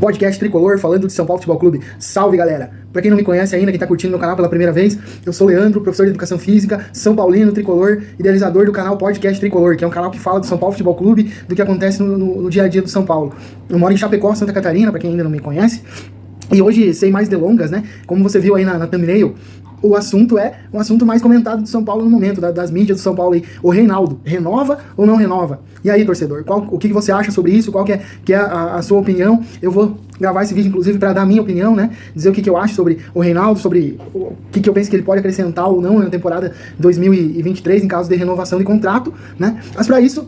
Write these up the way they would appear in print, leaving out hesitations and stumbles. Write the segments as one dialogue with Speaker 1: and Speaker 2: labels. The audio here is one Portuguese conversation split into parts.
Speaker 1: podcast tricolor falando de São Paulo Futebol Clube. Salve, galera! Pra quem não me conhece ainda, quem tá curtindo meu canal pela primeira vez, eu sou Leandro, professor de Educação Física, São Paulino, tricolor, idealizador do canal Podcast Tricolor, que é um canal que fala do São Paulo Futebol Clube, do que acontece no dia a dia do São Paulo. Eu moro em Chapecó, Santa Catarina, pra quem ainda não me conhece. E hoje, sem mais delongas, né, como você viu aí na thumbnail, o assunto é o assunto mais comentado do São Paulo no momento, das mídias do São Paulo aí. O Reinaldo, renova ou não renova? E aí, torcedor, o que você acha sobre isso? Qual que é a sua opinião? Eu vou gravar esse vídeo, inclusive, para dar a minha opinião, né? Dizer o que eu acho sobre o Reinaldo, sobre o que eu penso que ele pode acrescentar ou não na temporada 2023, em caso de renovação de contrato, né? Mas para isso,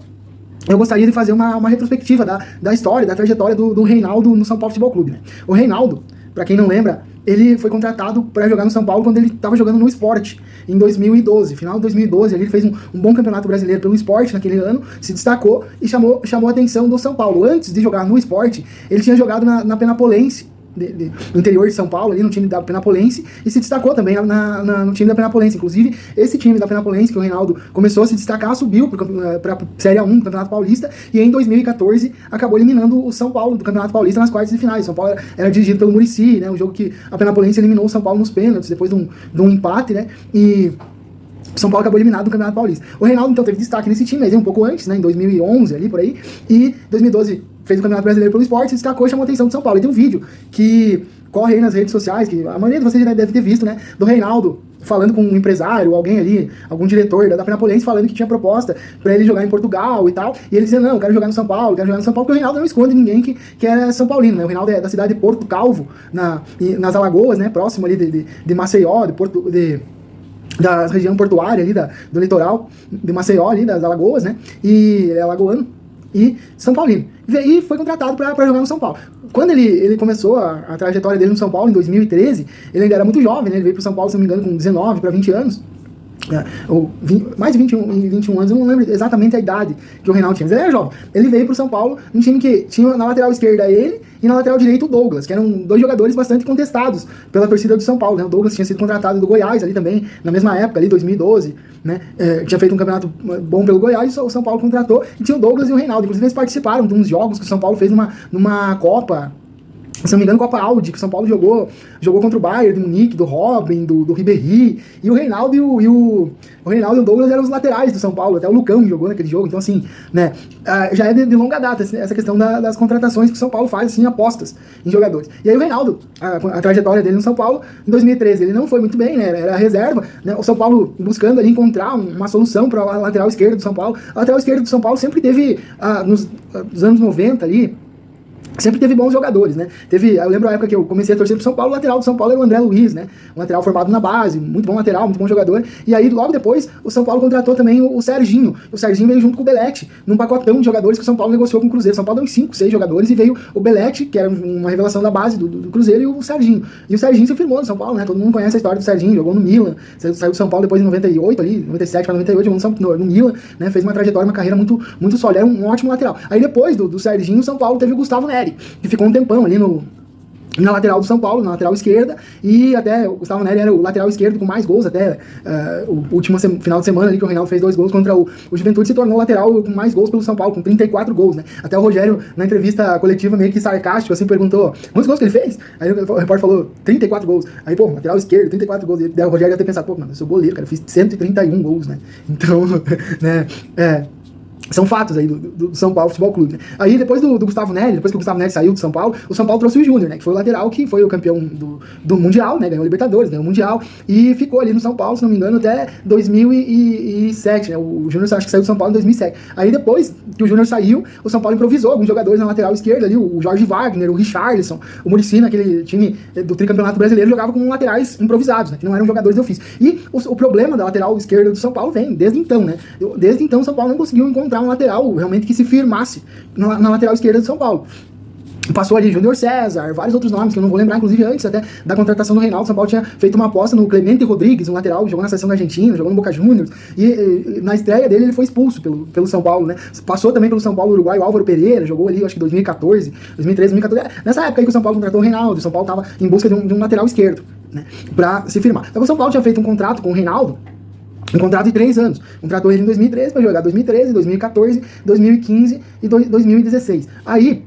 Speaker 1: eu gostaria de fazer uma retrospectiva da história, da trajetória do Reinaldo no São Paulo Futebol Clube, né? O Reinaldo, para quem não lembra, ele foi contratado para jogar no São Paulo quando ele estava jogando no Sport, em 2012. Final de 2012, ele fez um bom campeonato brasileiro pelo Sport naquele ano, se destacou e chamou a atenção do São Paulo. Antes de jogar no Sport, ele tinha jogado na Penapolense, no interior de São Paulo, ali no time da Penapolense, e se destacou também no time da Penapolense. Inclusive, esse time da Penapolense, que o Reinaldo começou a se destacar, subiu para a Série A1 do Campeonato Paulista, e em 2014 acabou eliminando o São Paulo do Campeonato Paulista nas quartas de finais. O São Paulo era dirigido pelo Muricy, né, um jogo que a Penapolense eliminou o São Paulo nos pênaltis, depois de um empate, né, e São Paulo acabou eliminado do Campeonato Paulista. O Reinaldo, então, teve destaque nesse time, mas um pouco antes, né, em 2011, ali por aí, e 2012 fez o Campeonato Brasileiro pelo Sport, se destacou e chamou a atenção do São Paulo. E tem um vídeo que corre aí nas redes sociais, que a maioria de vocês já deve ter visto, né, do Reinaldo falando com um empresário, alguém ali, algum diretor da Penapolense, falando que tinha proposta pra ele jogar em Portugal e tal, e ele dizia, não, eu quero jogar no São Paulo, porque o Reinaldo não esconde ninguém que é São Paulino, né, o Reinaldo é da cidade de Porto Calvo, nas Alagoas, né, próximo ali de Maceió, da região portuária ali, do litoral de Maceió ali, das Alagoas, né, e é alagoano, e São Paulino. E foi contratado para jogar no São Paulo. Quando ele começou a trajetória dele no São Paulo, em 2013, ele ainda era muito jovem, né? Ele veio para o São Paulo, se não me engano, com 19 para 20 anos. Ou mais de 21 anos, eu não lembro exatamente a idade que o Reinaldo tinha, mas ele era jovem. Ele veio pro São Paulo, um time que tinha na lateral esquerda ele e na lateral direita o Douglas, que eram dois jogadores bastante contestados pela torcida do São Paulo, né? O Douglas tinha sido contratado do Goiás ali também, na mesma época, ali 2012, né? Tinha feito um campeonato bom pelo Goiás, o São Paulo contratou, e tinha o Douglas e o Reinaldo. Inclusive eles participaram de uns jogos que o São Paulo fez numa Copa, se não me engano, Copa Audi, que o São Paulo jogou contra o Bayern, do Munique, do Robin, do Ribéry, e o Reinaldo e o Douglas eram os laterais do São Paulo, até o Lucão jogou naquele jogo, então assim, né, já é de longa data essa questão das contratações que o São Paulo faz, assim, apostas em jogadores. E aí o Reinaldo, a trajetória dele no São Paulo, em 2013, ele não foi muito bem, né, era reserva, né, o São Paulo buscando ali encontrar uma solução para a lateral esquerda do São Paulo. A lateral esquerda do São Paulo sempre teve, nos anos 90 ali, sempre teve bons jogadores, né? Eu lembro a época que eu comecei a torcer pro São Paulo, o lateral do São Paulo era o André Luiz, né? Um lateral formado na base, muito bom lateral, muito bom jogador. E aí, logo depois, o São Paulo contratou também o Serginho. O Serginho veio junto com o Belletti, num pacotão de jogadores que o São Paulo negociou com o Cruzeiro. O São Paulo deu uns 5, 6 jogadores e veio o Belletti, que era uma revelação da base do Cruzeiro, e o Serginho. E o Serginho se firmou no São Paulo, né? Todo mundo conhece a história do Serginho, jogou no Milan, saiu do São Paulo depois em 98 ali, 97 para 98, jogou no Milan, né? Fez uma trajetória, uma carreira muito, muito sólida, era um ótimo lateral. Aí depois do Serginho, o São Paulo teve o Gustavo Neri, que ficou um tempão ali na lateral do São Paulo, na lateral esquerda, e até o Gustavo Neri era o lateral esquerdo com mais gols, até o último final de semana ali que o Reinaldo fez 2 gols contra o Juventude, se tornou o lateral com mais gols pelo São Paulo, com 34 gols, né? Até o Rogério, na entrevista coletiva, meio que sarcástico, assim, perguntou quantos gols que ele fez? Aí o repórter falou 34 gols. Aí, pô, lateral esquerdo, 34 gols. E daí o Rogério ia ter pensado, pô, mano, eu sou goleiro, cara, eu fiz 131 gols, né? Então, né, são fatos aí do São Paulo Futebol Clube, né? Aí depois do Gustavo Neri, depois que o Gustavo Neri saiu do São Paulo trouxe o Júnior, né? Que foi o lateral que foi o campeão do Mundial, né? Ganhou o Libertadores, ganhou o Mundial e ficou ali no São Paulo, se não me engano, até 2007, né? O Júnior acho que saiu do São Paulo em 2007. Aí depois que o Júnior saiu, o São Paulo improvisou alguns jogadores na lateral esquerda ali, o Jorge Wagner, o Richarlison, o Muricy, naquele time do tricampeonato brasileiro, jogava com laterais improvisados, né? Que não eram jogadores de ofício. E o problema da lateral esquerda do São Paulo vem desde então, né? Desde então o São Paulo não conseguiu encontrar um lateral realmente que se firmasse na lateral esquerda do São Paulo. Passou ali Júnior César, vários outros nomes que eu não vou lembrar, inclusive antes até da contratação do Reinaldo. São Paulo tinha feito uma aposta no Clemente Rodrigues, um lateral que jogou na seleção da Argentina, jogou no Boca Juniors, e na estreia dele ele foi expulso pelo São Paulo, né? Passou também pelo São Paulo Uruguai o Álvaro Pereira, jogou ali acho que 2014, 2013, 2014, nessa época aí que o São Paulo contratou o Reinaldo, o São Paulo estava em busca de um lateral esquerdo, né, pra se firmar. Então o São Paulo tinha feito um contrato com o Reinaldo, um contrato de 3 anos. Contratou ele em 2013 para jogar 2013, 2014, 2015 e 2016. Aí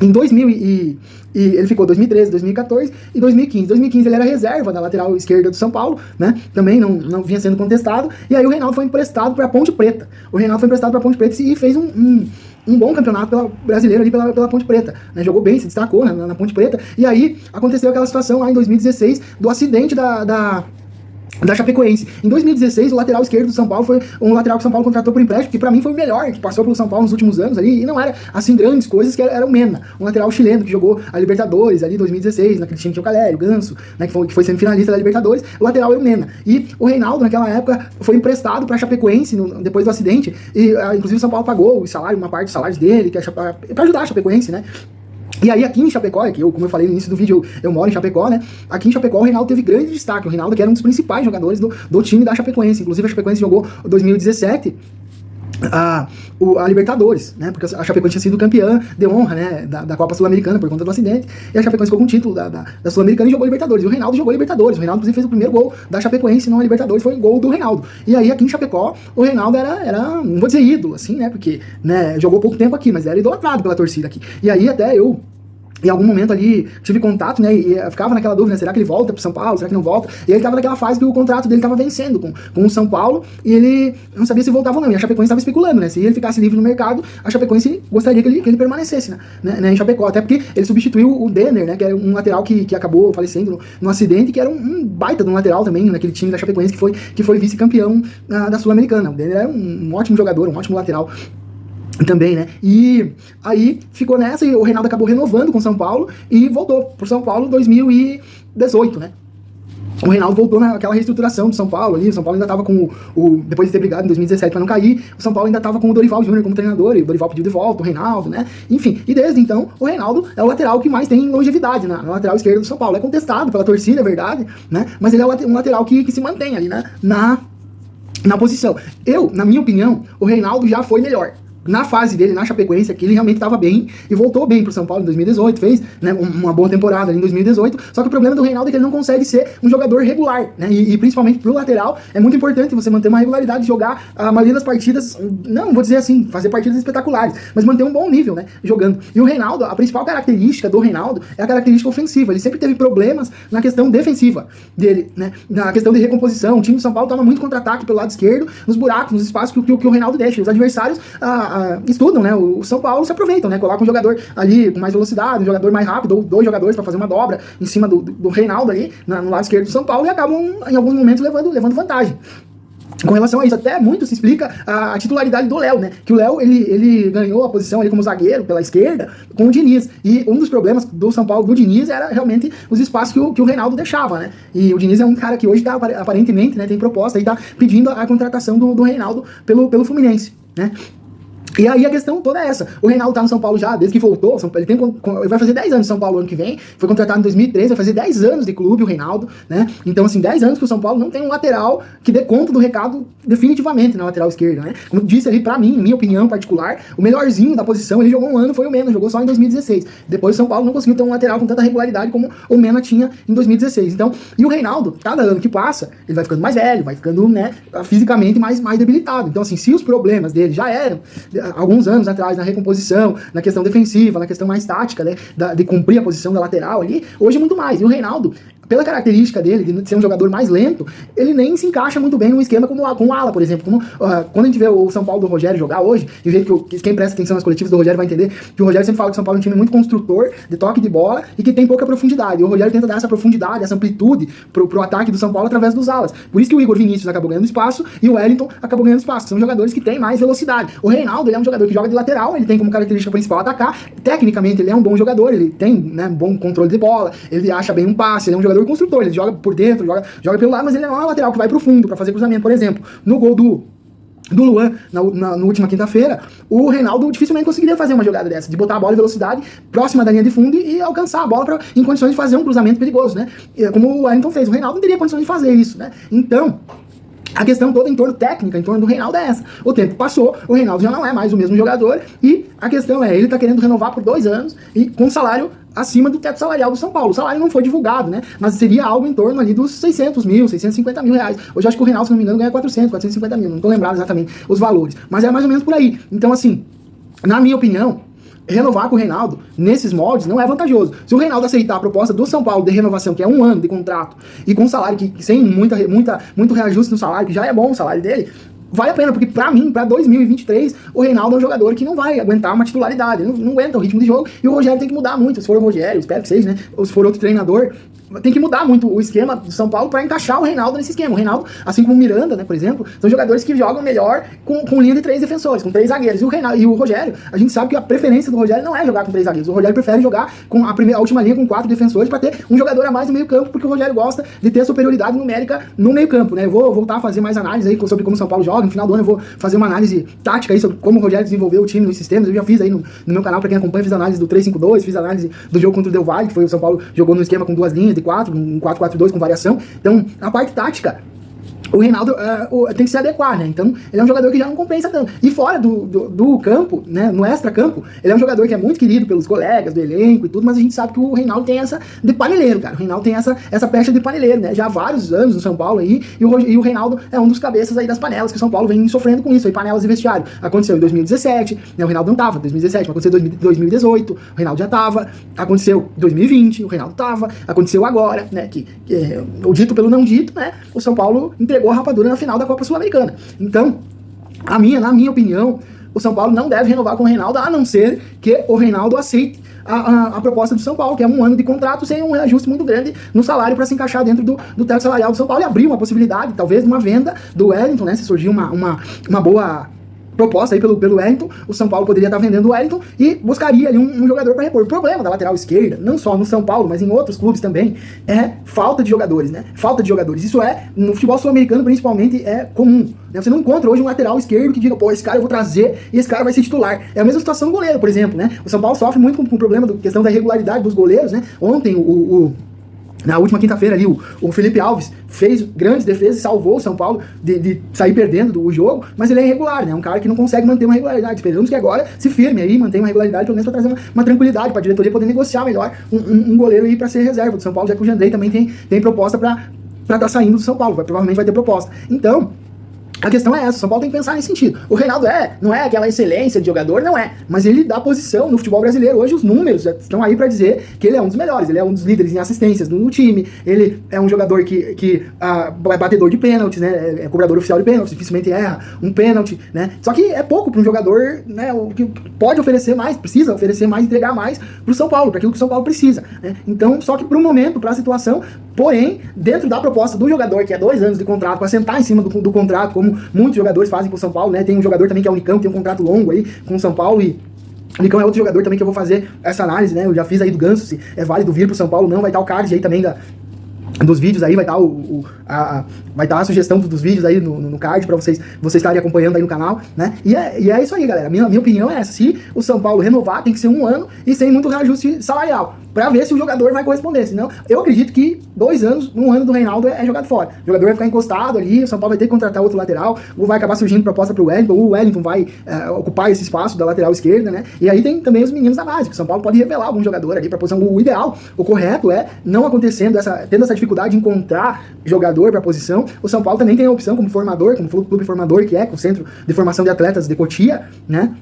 Speaker 1: Em 2000 e ele ficou 2013, 2014 e 2015. 2015 ele era reserva da lateral esquerda do São Paulo, né? Também não vinha sendo contestado. E aí o Reinaldo foi emprestado para a Ponte Preta. O Reinaldo foi emprestado para a Ponte Preta e fez um bom campeonato brasileiro ali pela Ponte Preta, né? Jogou bem, se destacou na Ponte Preta. E aí aconteceu aquela situação lá em 2016 do acidente da Chapecoense. Em 2016, o lateral esquerdo do São Paulo foi um lateral que o São Paulo contratou por empréstimo, que pra mim foi o melhor, que passou pelo São Paulo nos últimos anos ali, e não era, assim, grandes coisas, que era o Mena, um lateral chileno que jogou a Libertadores ali em 2016, naquele time que tinha o Calério, o Ganso, né, que foi semifinalista da Libertadores. O lateral era o Mena. E o Reinaldo, naquela época, foi emprestado pra Chapecoense depois do acidente, e inclusive o São Paulo pagou o salário, uma parte dos salários dele, pra ajudar a Chapecoense, né? E aí aqui em Chapecó, como eu falei no início do vídeo, eu moro em Chapecó, né? Aqui em Chapecó o Reinaldo teve grande destaque. O Reinaldo que era um dos principais jogadores do time da Chapecoense. Inclusive a Chapecoense jogou em 2017 a Libertadores, né? Porque a Chapecoense tinha sido campeã de honra, né? Da Copa Sul-Americana por conta do acidente. E a Chapecoense ficou com o título da Sul-Americana e jogou Libertadores. E o Reinaldo jogou Libertadores. O Reinaldo, inclusive, fez o primeiro gol da Chapecoense não a Libertadores, foi o gol do Reinaldo. E aí aqui em Chapecó o Reinaldo era não vou dizer ídolo, assim, né? Porque, né, jogou pouco tempo aqui, mas era idolatrado pela torcida aqui. E aí até eu, em algum momento ali, tive contato, né, e ficava naquela dúvida, né, será que ele volta pro São Paulo, será que não volta? E ele tava naquela fase que o contrato dele tava vencendo com o São Paulo, e ele não sabia se voltava ou não, e a Chapecoense tava especulando, né, se ele ficasse livre no mercado, a Chapecoense gostaria que ele permanecesse, né, em Chapecó, até porque ele substituiu o Denner, né, que era um lateral que acabou falecendo no acidente, que era um baita de um lateral também, naquele time da Chapecoense que foi vice-campeão da Sul-Americana. O Denner era um ótimo jogador, um ótimo lateral também, né? E aí ficou nessa e o Reinaldo acabou renovando com o São Paulo e voltou pro São Paulo em 2018, né? O Reinaldo voltou naquela reestruturação do São Paulo ali. O São Paulo ainda estava com depois de ter brigado em 2017 para não cair, o São Paulo ainda estava com o Dorival Júnior como treinador, e o Dorival pediu de volta o Reinaldo, né? Enfim, e desde então o Reinaldo é o lateral que mais tem longevidade na lateral esquerda do São Paulo. É contestado pela torcida, é verdade, né? Mas ele é um lateral que se mantém ali, né? Na posição. Na minha opinião, o Reinaldo já foi melhor. Na fase dele, na Chapecoense, aqui ele realmente estava bem e voltou bem pro São Paulo em 2018, fez, né, uma boa temporada ali em 2018, só que o problema do Reinaldo é que ele não consegue ser um jogador regular, né, e principalmente pro lateral, é muito importante você manter uma regularidade de jogar a maioria das partidas, não vou dizer assim, fazer partidas espetaculares, mas manter um bom nível, né, jogando. E o Reinaldo, a principal característica do Reinaldo é a característica ofensiva, ele sempre teve problemas na questão defensiva dele, né, na questão de recomposição. O time do São Paulo toma muito contra-ataque pelo lado esquerdo, nos buracos, nos espaços que o Reinaldo deixa. Os adversários estudam, né? O São Paulo se aproveitam, né? Coloca um jogador ali com mais velocidade, um jogador mais rápido, ou dois jogadores para fazer uma dobra em cima do Reinaldo ali, no lado esquerdo do São Paulo, e acabam, em alguns momentos, levando vantagem. Com relação a isso, até muito se explica a titularidade do Léo, né? Que o Léo, ele ganhou a posição ali como zagueiro pela esquerda com o Diniz. E um dos problemas do São Paulo, do Diniz, era realmente os espaços que o Reinaldo deixava, né? E o Diniz é um cara que hoje tá, aparentemente, né, tem proposta e tá pedindo a contratação do Reinaldo pelo Fluminense, né? E aí a questão toda é essa. O Reinaldo tá no São Paulo já, desde que voltou. Ele vai fazer 10 anos de São Paulo ano que vem. Foi contratado em 2013, vai fazer 10 anos de clube o Reinaldo, né? Então, assim, 10 anos que o São Paulo não tem um lateral que dê conta do recado definitivamente na lateral esquerda, né? Como eu disse ali, pra mim, em minha opinião particular, o melhorzinho da posição, ele jogou um ano, foi o Mena, jogou só em 2016. Depois o São Paulo não conseguiu ter um lateral com tanta regularidade como o Mena tinha em 2016. Então, e o Reinaldo, cada ano que passa, ele vai ficando mais velho, vai ficando, né, fisicamente mais debilitado. Então, assim, se os problemas dele já eram alguns anos atrás na recomposição, na questão defensiva, na questão mais tática, né, de cumprir a posição da lateral ali, hoje é muito mais. E o Reinaldo, pela característica dele, de ser um jogador mais lento, ele nem se encaixa muito bem num esquema com o ala, por exemplo. Quando a gente vê o São Paulo do Rogério jogar hoje, e vê que quem presta atenção nas coletivas do Rogério vai entender que o Rogério sempre fala que o São Paulo é um time muito construtor, de toque de bola, e que tem pouca profundidade. E o Rogério tenta dar essa profundidade, essa amplitude pro ataque do São Paulo através dos alas. Por isso que o Igor Vinícius acabou ganhando espaço e o Wellington acabou ganhando espaço. São jogadores que têm mais velocidade. O Reinaldo, ele é um jogador que joga de lateral, ele tem como característica principal atacar. Tecnicamente, ele é um bom jogador, ele tem, né, um bom controle de bola, ele acha bem um passe, ele é um jogador construtor, ele joga por dentro, joga pelo lado, mas ele não é um lateral que vai pro fundo pra fazer cruzamento. Por exemplo, no gol do Luan, na última quinta-feira, o Reinaldo dificilmente conseguiria fazer uma jogada dessa, de botar a bola em velocidade próxima da linha de fundo e alcançar a bola em condições de fazer um cruzamento perigoso, né? Como o Wellington fez. O Reinaldo não teria condições de fazer isso, né? Então, a questão toda em torno técnica, em torno do Reinaldo é essa. O tempo passou, o Reinaldo já não é mais o mesmo jogador e a questão é, ele tá querendo renovar por 2 anos e com salário acima do teto salarial do São Paulo. O salário não foi divulgado, né? Mas seria algo em torno ali dos 600 mil, 650 mil reais. Hoje acho que o Reinaldo, se não me engano, ganha 450 mil. Não tô lembrado exatamente os valores. Mas é mais ou menos por aí. Então, assim, na minha opinião, renovar com o Reinaldo nesses moldes não é vantajoso. Se o Reinaldo aceitar a proposta do São Paulo de renovação, que é 1 ano de contrato, e com um salário que sem muito reajuste no salário, que já é bom o salário dele, vale a pena, porque pra mim, pra 2023, o Reinaldo é um jogador que não vai aguentar uma titularidade, não aguenta o ritmo de jogo, e o Rogério tem que mudar muito. Se for o Rogério, espero que seja, né? Ou se for outro treinador, tem que mudar muito o esquema do São Paulo para encaixar o Reinaldo nesse esquema. O Reinaldo, assim como o Miranda, né, por exemplo, são jogadores que jogam melhor com linha de 3 defensores, com 3 zagueiros. E o Reinaldo e o Rogério, a gente sabe que a preferência do Rogério não é jogar com 3 zagueiros. O Rogério prefere jogar com a última linha com 4 defensores para ter um jogador a mais no meio campo, porque o Rogério gosta de ter superioridade numérica no meio campo, né? Eu vou voltar a fazer mais análise aí sobre como o São Paulo joga. No final do ano eu vou fazer uma análise tática aí sobre como o Rogério desenvolveu o time nos sistemas. Eu já fiz aí no meu canal, para quem acompanha, fiz análise do 3-5-2, fiz análise do jogo contra o Del Valle, que foi o São Paulo jogou no esquema com 2 linhas de 4, um 4-4-2 com variação. Então, a parte tática, o Reinaldo tem que se adequar, né? Então, ele é um jogador que já não compensa tanto. E fora do campo, né? No extra-campo, ele é um jogador que é muito querido pelos colegas, do elenco e tudo, mas a gente sabe que o Reinaldo tem essa de paneleiro, cara. O Reinaldo tem essa pecha de paneleiro, né? Já há vários anos no São Paulo aí, e o Reinaldo é um dos cabeças aí das panelas, que o São Paulo vem sofrendo com isso, aí panelas de vestiário. Aconteceu em 2017, né? O Reinaldo não tava, 2017, aconteceu em 2018, o Reinaldo já tava, aconteceu em 2020, o Reinaldo tava, aconteceu agora, né? Que o dito pelo não dito, né? O São Paulo entregou a rapadura na final da Copa Sul-Americana. Então, na minha opinião, o São Paulo não deve renovar com o Reinaldo, a não ser que o Reinaldo aceite a proposta do São Paulo, que é 1 ano de contrato sem um reajuste muito grande no salário para se encaixar dentro do teto salarial do São Paulo e abrir uma possibilidade, talvez, de uma venda do Wellington, né? Se surgir uma boa proposta aí pelo Wellington, o São Paulo poderia estar vendendo o Wellington e buscaria ali um jogador para repor. O problema da lateral esquerda, não só no São Paulo, mas em outros clubes também, é falta de jogadores, né? Falta de jogadores. Isso no futebol sul-americano, principalmente, é comum, né? Você não encontra hoje um lateral esquerdo que diga, pô, esse cara eu vou trazer e esse cara vai ser titular. É a mesma situação do goleiro, por exemplo, né? O São Paulo sofre muito com o problema da questão da irregularidade dos goleiros, né? Ontem, na última quinta-feira ali, o Felipe Alves fez grandes defesas e salvou o São Paulo de sair perdendo do jogo, mas ele é irregular, né? É um cara que não consegue manter uma regularidade. Esperamos que agora se firme aí, mantenha uma regularidade, pelo menos para trazer uma tranquilidade para a diretoria poder negociar melhor um goleiro aí para ser reserva do São Paulo, já que o Jandrei também tem proposta para estar saindo do São Paulo, provavelmente vai ter proposta. Então, a questão é essa, o São Paulo tem que pensar nesse sentido. O Reinaldo não é aquela excelência de jogador, não é, mas ele dá posição no futebol brasileiro. Hoje os números estão aí para dizer que ele é um dos melhores, ele é um dos líderes em assistências no time, ele é um jogador que é batedor de pênaltis, né, é cobrador oficial de pênaltis, dificilmente erra um pênalti, né, só que é pouco para um jogador, né, que pode oferecer mais, precisa oferecer mais, entregar mais pro São Paulo, para aquilo que o São Paulo precisa, né. Então, só que pro momento, pra situação, porém, dentro da proposta do jogador, que é 2 anos de contrato, para sentar em cima do contrato, como muitos jogadores fazem com o São Paulo, né? Tem um jogador também que é o Nicão, que tem um contrato longo aí com o São Paulo, e o Nicão é outro jogador também que eu vou fazer essa análise, né? Eu já fiz aí do Ganso, se é válido vir pro São Paulo, não, vai estar o card aí também dos vídeos aí, vai estar vai estar a sugestão dos vídeos aí no card para vocês estarem acompanhando aí no canal, né? E é isso aí, galera. Minha opinião é essa. Se o São Paulo renovar, tem que ser 1 ano e sem muito reajuste salarial, para ver se o jogador vai corresponder. Senão, eu acredito que 2 anos, 1 ano do Reinaldo é jogado fora. O jogador vai ficar encostado ali, o São Paulo vai ter que contratar outro lateral, ou vai acabar surgindo proposta pro Wellington, ou o Wellington vai ocupar esse espaço da lateral esquerda, né? E aí tem também os meninos da base, que o São Paulo pode revelar algum jogador ali para posição. O ideal, o correto é, não acontecendo tendo essa dificuldade de encontrar jogador para posição, o São Paulo também tem a opção como formador, como clube formador que é, com o Centro de Formação de Atletas de Cotia, né?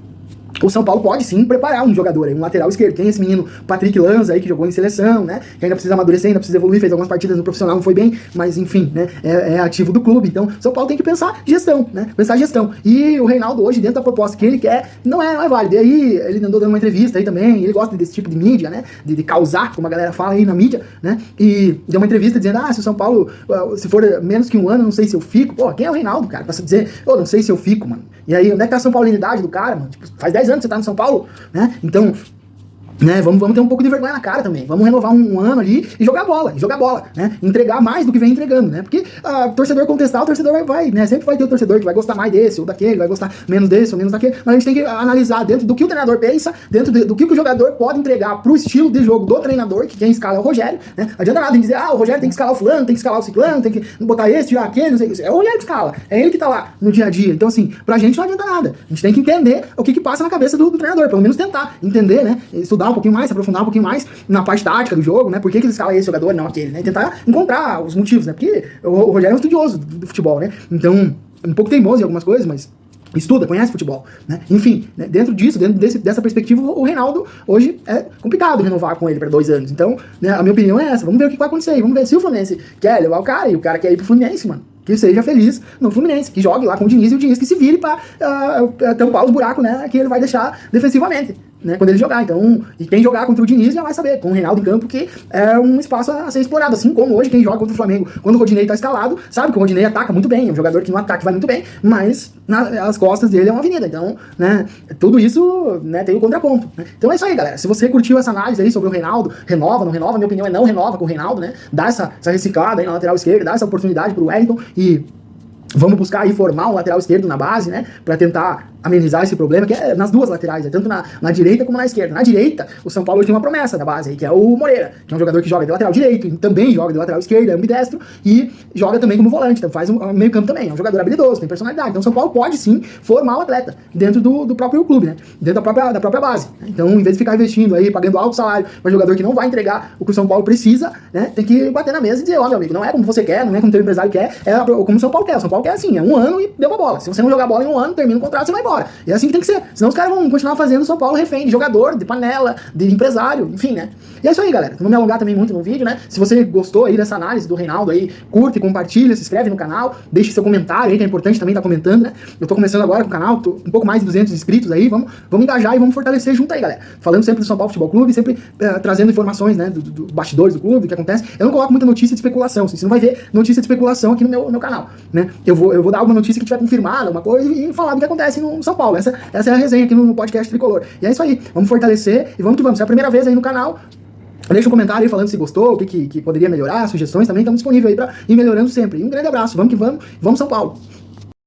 Speaker 1: O São Paulo pode sim preparar um jogador aí, um lateral esquerdo. Tem esse menino Patrick Lanza aí que jogou em seleção, né? Que ainda precisa amadurecer, ainda precisa evoluir, fez algumas partidas no profissional, não foi bem, mas enfim, né? É ativo do clube. Então, São Paulo tem que pensar gestão, né? Pensar gestão. E o Reinaldo hoje, dentro da proposta que ele quer, não é válido. E aí, ele andou dando uma entrevista aí também, ele gosta desse tipo de mídia, né? De causar, como a galera fala aí na mídia, né? E deu uma entrevista dizendo, se o São Paulo, se for menos que 1 ano, não sei se eu fico. Pô, quem é o Reinaldo, cara? Pra você dizer, não sei se eu fico, mano. E aí, onde é que tá a São Paulinidade do cara, mano? Tipo, faz 10 anos que você tá no São Paulo, né? Então, né, vamos ter um pouco de vergonha na cara também. Vamos renovar um ano ali e jogar bola, né? Entregar mais do que vem entregando, né? Porque torcedor contestar, o torcedor vai, né? Sempre vai ter o torcedor que vai gostar mais desse ou daquele, vai gostar menos desse ou menos daquele. Mas a gente tem que analisar dentro do que o treinador pensa, dentro do que o jogador pode entregar pro estilo de jogo do treinador, que quem escala é o Rogério, né? Não adianta nada em dizer, o Rogério tem que escalar o fulano, tem que escalar o ciclano, tem que botar esse, tirar aquele, não sei o que. É o Rogério que escala, é ele que tá lá no dia a dia. Então, assim, pra gente não adianta nada. A gente tem que entender o que passa na cabeça do treinador, pelo menos tentar entender, né? Estudar um pouquinho mais, se aprofundar um pouquinho mais na parte tática do jogo, né? Por que ele escala esse jogador, não aquele, né? Tentar encontrar os motivos, né? Porque o Rogério é um estudioso do futebol, né? Então, um pouco teimoso em algumas coisas, mas estuda, conhece futebol, né? Enfim, né, dentro disso, dessa perspectiva, o Reinaldo hoje é complicado renovar com ele para 2 anos. Então, né, a minha opinião é essa. Vamos ver o que vai acontecer. Vamos ver se o Fluminense quer levar o cara e o cara quer ir pro Fluminense, mano. Que seja feliz no Fluminense, que jogue lá com o Diniz e o Diniz que se vire pra tampar os buracos, né, que ele vai deixar defensivamente, né, quando ele jogar. Então, e quem jogar contra o Diniz já vai saber, com o Reinaldo em campo, que é um espaço a ser explorado. Assim como hoje quem joga contra o Flamengo, quando o Rodinei tá escalado, sabe que o Rodinei ataca muito bem, é um jogador que no ataque vai muito bem, mas as costas dele é uma avenida. Então, né, tudo isso, né, tem o contraponto, né? Então é isso aí, galera. Se você curtiu essa análise aí sobre o Reinaldo, renova, não renova, minha opinião é não renova com o Reinaldo, né? Dá essa reciclada aí na lateral esquerda, dá essa oportunidade pro Wellington e vamos buscar aí formar um lateral esquerdo na base, né, pra tentar amenizar esse problema, que é nas duas laterais, tanto na direita como na esquerda. Na direita, o São Paulo tem uma promessa da base aí, que é o Moreira, que é um jogador que joga de lateral direito, e também joga de lateral esquerdo, é ambidestro, e joga também como volante, então faz um meio campo também, é um jogador habilidoso, tem personalidade. Então o São Paulo pode sim formar o atleta dentro do próprio clube, né, dentro da própria base. Então, em vez de ficar investindo aí, pagando alto salário para jogador que não vai entregar o que o São Paulo precisa, né, tem que bater na mesa e dizer, ó, meu amigo, não é como você quer, não é como o teu empresário quer, é como o São Paulo quer. O São Paulo quer assim, é 1 ano e deu uma bola. Se você não jogar bola em 1 ano, termina o contrato, você vai embora. E é assim que tem que ser. Senão os caras vão continuar fazendo o São Paulo refém de jogador, de panela, de empresário, enfim, né? E é isso aí, galera. Não me alongar também muito no vídeo, né? Se você gostou aí dessa análise do Reinaldo aí, curte, compartilha, se inscreve no canal, deixe seu comentário aí, que é importante também estar comentando, né? Eu tô começando agora com o canal, tô um pouco mais de 200 inscritos aí, vamos engajar e vamos fortalecer junto aí, galera. Falando sempre do São Paulo Futebol Clube, sempre trazendo informações, né, do bastidores do clube, do que acontece. Eu não coloco muita notícia de especulação, você não vai ver notícia de especulação aqui no meu canal, né? Eu vou dar alguma notícia que tiver confirmada, uma coisa, e falar do que acontece no São Paulo. Essa é a resenha aqui no podcast Tricolor. E é isso aí, vamos fortalecer e vamos que vamos. Se é a primeira vez aí no canal, deixa um comentário aí falando se gostou, o que poderia melhorar, sugestões também, estamos disponíveis aí pra ir melhorando sempre. E um grande abraço, vamos que vamos, vamos São Paulo!